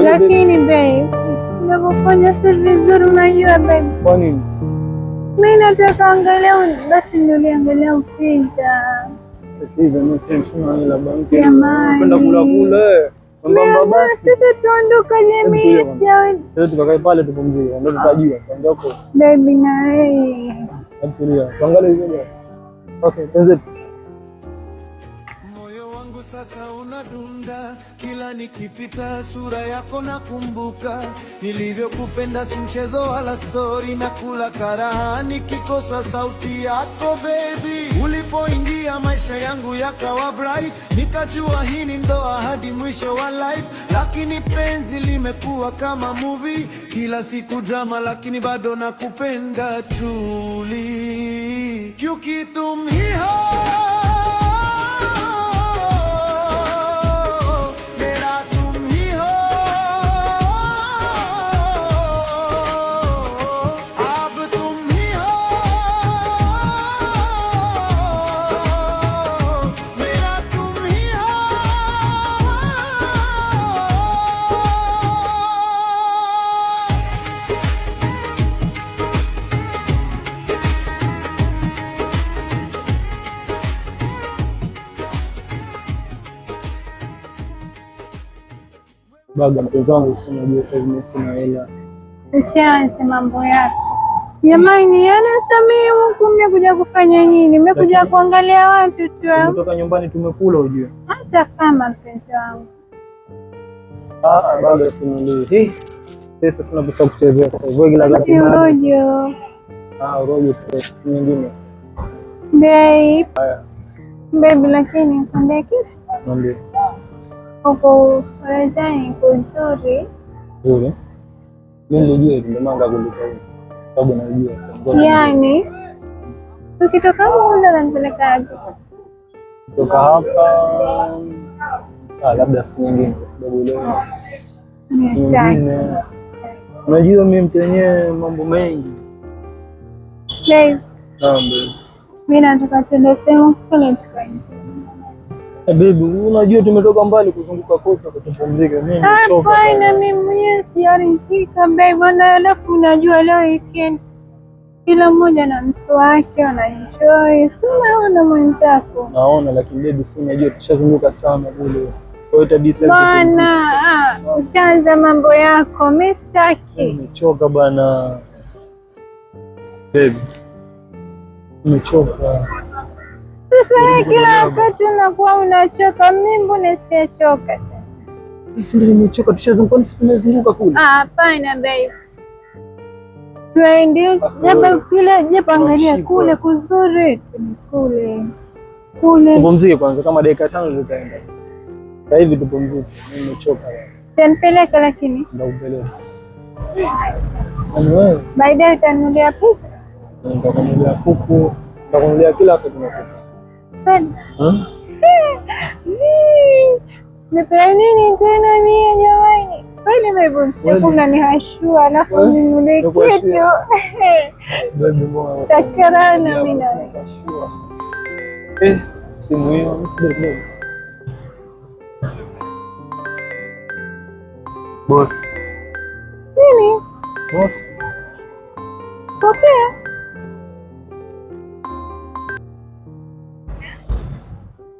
Lakini babe, unavyofanya si vizuri, unajua babe. Kwa nini? Mimi nataka angalia basi ndio niangalia ukiza. Ukiza ni sema ila banki. Napenda kula kule. Mbamba basi. Sasa tuondoka jamii. Sasa tukakae pale tupumzike. Ndio tutajua. Tuondoke. Baby na wewe. Tulia. Tuangalie hizo. Okay, tuanze. Sasa unadunda kila nikipita sura yako nakumbuka nilivyokupenda, si mchezo wala story, na kula karaha nikikosa sauti yako baby. Ulipoingia maisha yangu yakawa bright, nikajua hii ni ndoa hadi mwisho wa life, lakini penzi limekuwa kama movie, kila siku drama, lakini bado nakupenda truly, kyunki tum hi ho. Baga mpenzi wangu, unajua sasa hivi sina hela. Ushaanza mambo yako. Jamani, anasamia huku mmekuja kufanya nini? Mmekuja kuangalia watu tu. Tumetoka nyumbani tumekula ujue. Hata kama mpenzi wangu. Baga tunali. Sasa sina pesa kuchezea sasa. Wewe kila kitu. Si rojo. Rojo si nyingine. Babe. Haya. Babe, lakini kwambia kitu. Ndio. Uko wazani kuzuri. Nzuri. Mimi ndio ndio maana kulipa. Sababu najua sasa. Yaani ukitoka hapo unanipeleka wapi? Kutoka hapa labda siku nyingine, sababu leo nyingine. Unajua mimi mtenyewe mambo mengi. Babe. Naam. Mimi nataka tuende sehemu fulani tukae. Baby, unajua tumetoka mbali kuzunguka kote kutupumzika. Mimi nimechoka. Hapana, mimi mwenyewe sijaridhika babe, na alafu unajua leo weekend kila mmoja na mtu wake wanaenjoy. Si unaona mwenzako? Naona, lakini baby, si unajua tushazunguka sana kule. Kwa hiyo itabidi bwana, ushaanza mambo yako. Mimi sitaki. Nimechoka bwana. Baby, nimechoka. Sasa kila wakati unakuwa unachoka, mimi mbona sijachoka sasa? Sisi ndio nimechoka, tushazunguka tumezunguka kule. Hapana babe. Twende japo kile japo angalia kule kuzuri kule. Tupumzike kwanza kama dakika 5 tutaenda. Sasa hivi tupumzike. Mimi nimechoka. Tanipeleka lakini. Ndio upeleke. Wewe baadaye utanunulia pizza. Nitakununulia kuku, nitakununulia kila kitu tunakupa. Nipe nini tena mimi jamani? Kwani mimi kuna ni hashua alafu ninunulie kitu. Takarana mimi na simu hiyo ndio. Boss. Nini? Boss. Pokea.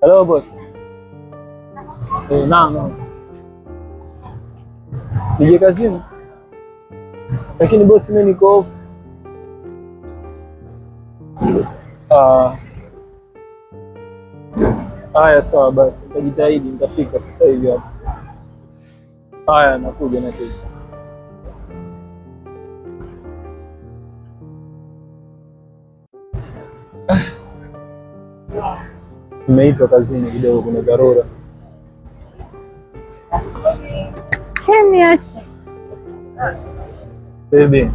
Hello boss. Naam. Nije kazini. Lakini boss, mimi niko off. Haya, sawa basi, nitajitahidi, nitafika sasa hivi hapa. Haya, nakuja na kesho. Nimeitwa kazini kidogo, kuna dharura. Bebe,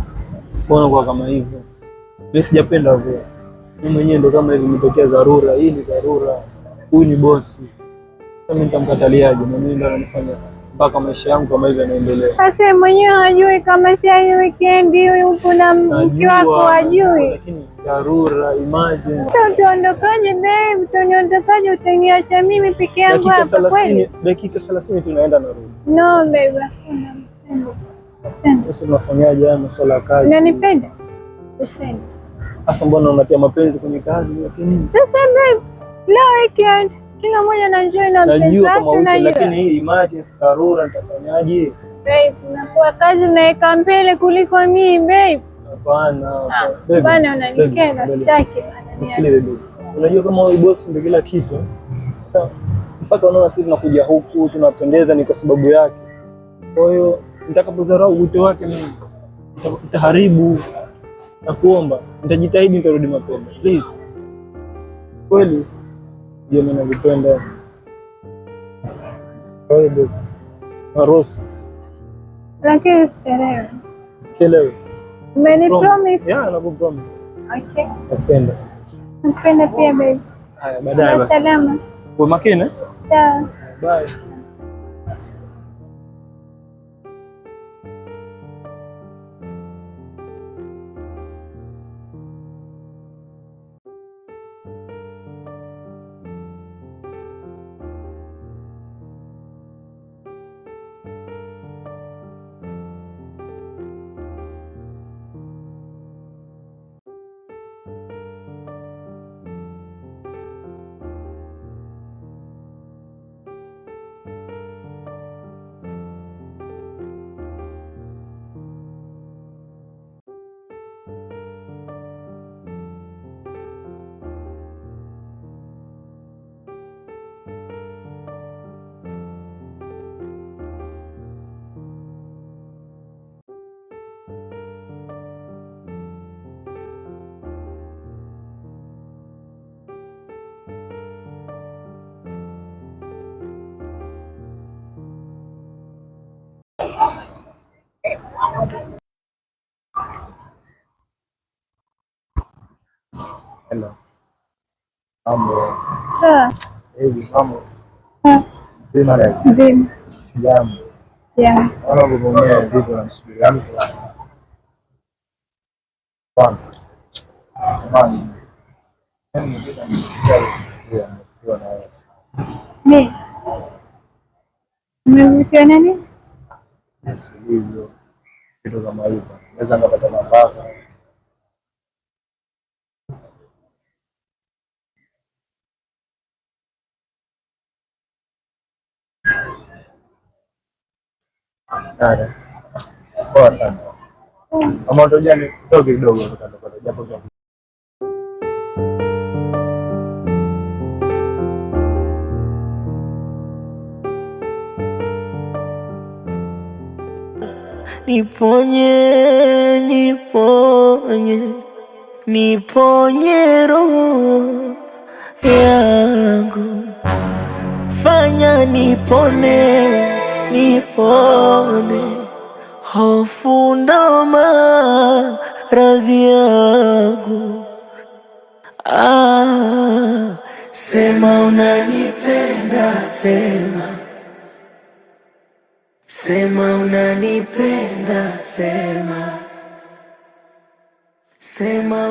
mbona kwa kama hivyo? Mimi sijapenda hivyo. Mimi mwenyewe ndo kama hivi, nimetokea dharura. Hii ni dharura. Huyu ni bosi. Mimi nitamkataliaje? Na mimi ndo ananifanya mpaka maisha yangu kama hivi yanaendelea. Sasa mwenyewe hajui kama si weekend upo na mke wako hajui. Lakini dharura, imagine. Sasa utaondokaje babe? Utaondokaje? Utaniacha mimi peke yangu hapa kweli? Dakika 30 tunaenda na rudi. No babe. Sasa unafanyaje haya masuala ya kazi? Unanipenda? Useni. Sasa mbona unatia mapenzi kwenye kazi lakini? Sasa babe, leo weekend kila mmoja anajua na mpenzi wake, lakini hii imagine dharura nitafanyaje? Babe, unakuwa kazi unaweka mbele kuliko mimi babe. Hapana. Bwana unanikera sitaki. Nisikilize babe. Unajua kama wewe boss ndio kila kitu. Sasa mpaka unaona sisi tunakuja huku tunapendeza ni kwa sababu yake. Kwa hiyo nitakapodharau wito wake mimi nitaharibu. Na kuomba nitajitahidi, nitarudi mapema please. Kweli ndio mimi nakupenda. Wewe Rosi. Lakini sielewi. Umeni promise? Yeah, nakupromise. Okay. Nakupenda. Nakupenda pia baby. Haya, baadaye basi. Salama. Kwa makini. Sawa. Bye. Hello. Mambo. Hivi mambo. Sema leo. Ndio. Jambo. Yeah. Ana kuongea vipi na msubiri mtu? Bwana. Samahani. Mimi ndio nimekuja na wewe. Mimi. Umemwita nani? Yes, hivyo. Kitu kama hivyo. Naweza ngapata nafasi. Dada. Poa sana. Kama utojali kidogo kidogo tutatoka japo kwa. Niponye, niponye, niponye roho yangu, fanya nipone, nipone, hofu ndo maradhi yangu. Sema unanipenda, sema unanipenda, sema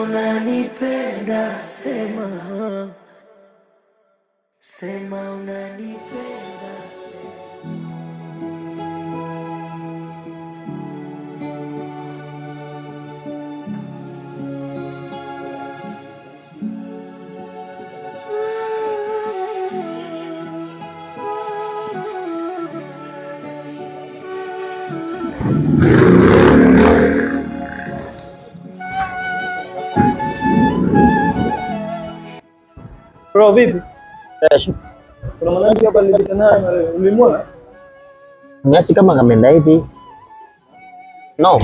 unanipenda, sema unanipenda, Bro, vipi? mwanamke hapa nilipita naye, ulimwona? Nyasi kama kameenda hivi. No,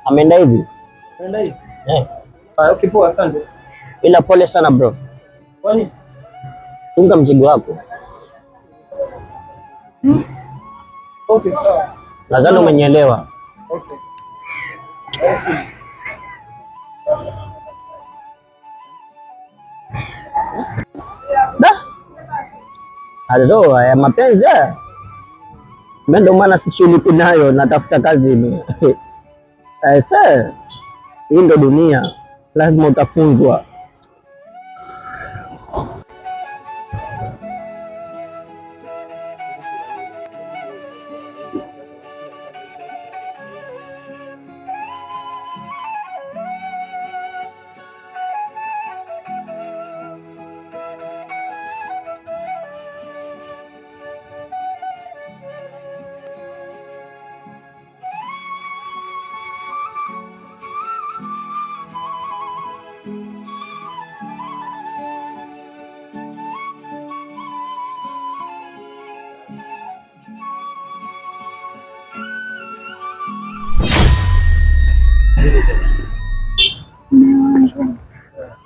ameenda hivi. Ameenda hivi? Okay, poa, asante. Ila pole sana bro. Kwani? Funga mzigo wako. Okay, sawa. Nadhani umenielewa. Okay. Azo ya mapenzi. Mimi ndo maana sishughuliki nayo, natafuta kazi mimi. Sasa hii ndo dunia, lazima utafunzwa.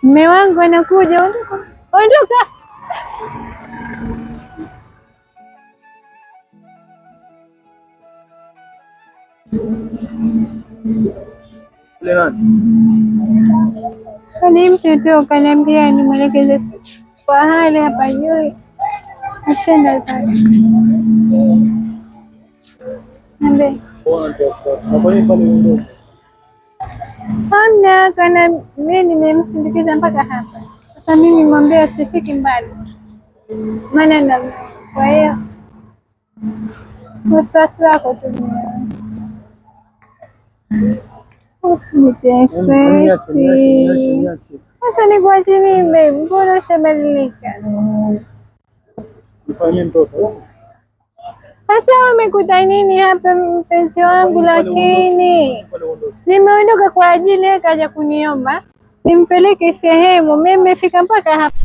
Mume wangu anakuja, ondoka. Ondoka. Ni mtoto kaniambia nimwelekeze pahali hapa juu. Ashenda pale. Nambe. Hamna, kana mimi nimemsindikiza mpaka hapa. Sasa mimi mwambie asifiki mbali. Maana na kwa hiyo wasiwasi wako tu. Usinitese. Sasa nikuache mimi, mbona ushabadilika? Nifanyie mtoto. Sasa umekuta nini hapa mpenzi wangu? Lakini nimeondoka kwa ajili yake, kaja kuniomba nimpeleke sehemu, mimi nimefika mpaka hapa.